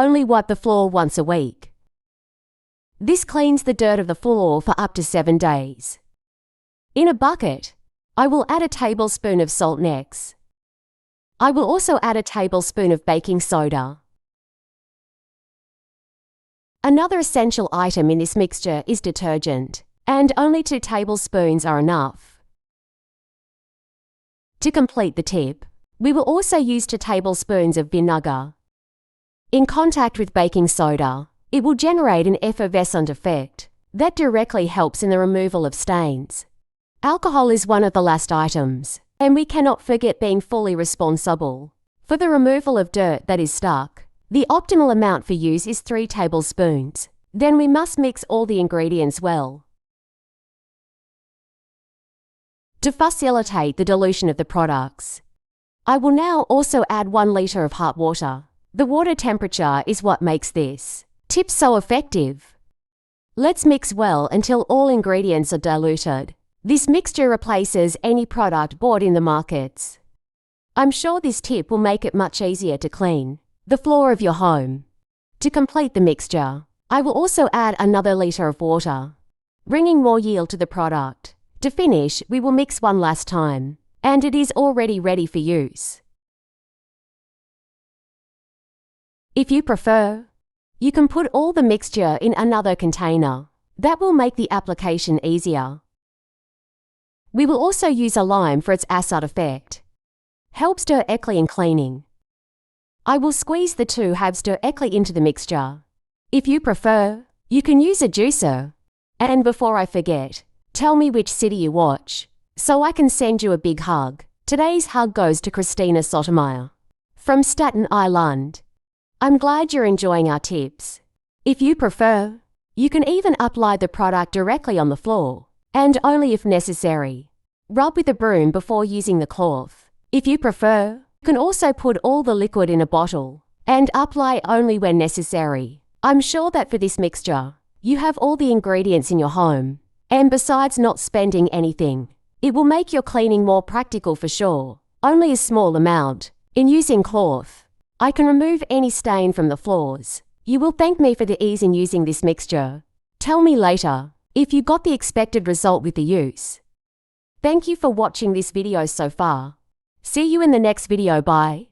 Only wipe the floor once a week. This cleans the dirt of the floor for up to 7 days. In a bucket, I will add a tablespoon of salt next. I will also add a tablespoon of baking soda. Another essential item in this mixture is detergent, and only 2 tablespoons are enough. To complete the tip, we will also use 2 tablespoons of vinegar. In contact with baking soda, it will generate an effervescent effect that directly helps in the removal of stains. Alcohol is one of the last items, and we cannot forget being fully responsible for the removal of dirt that is stuck. The optimal amount for use is 3 tablespoons. Then we must mix all the ingredients well. To facilitate the dilution of the products, I will now also add 1 liter of hot water. The water temperature is what makes this tip so effective. Let's mix well until all ingredients are diluted. This mixture replaces any product bought in the markets. I'm sure this tip will make it much easier to clean the floor of your home. To complete the mixture, I will also add another liter of water, bringing more yield to the product. To finish, we will mix one last time, and it is already ready for use. If you prefer, you can put all the mixture in another container. That will make the application easier. We will also use a lime for its acid effect. Helps directly in cleaning. I will squeeze the 2 halves directly into the mixture. If you prefer, you can use a juicer. And before I forget, tell me which city you watch, so I can send you a big hug. Today's hug goes to Christina Sotomayor from Staten Island. I'm glad you're enjoying our tips. If you prefer, you can even apply the product directly on the floor, and only if necessary. Rub with a broom before using the cloth. If you prefer, you can also put all the liquid in a bottle and apply only when necessary. I'm sure that for this mixture, you have all the ingredients in your home, and besides not spending anything, it will make your cleaning more practical for sure. Only a small amount. In using cloth, I can remove any stain from the floors. You will thank me for the ease in using this mixture. Tell me later if you got the expected result with the use. Thank you for watching this video so far. See you in the next video. Bye.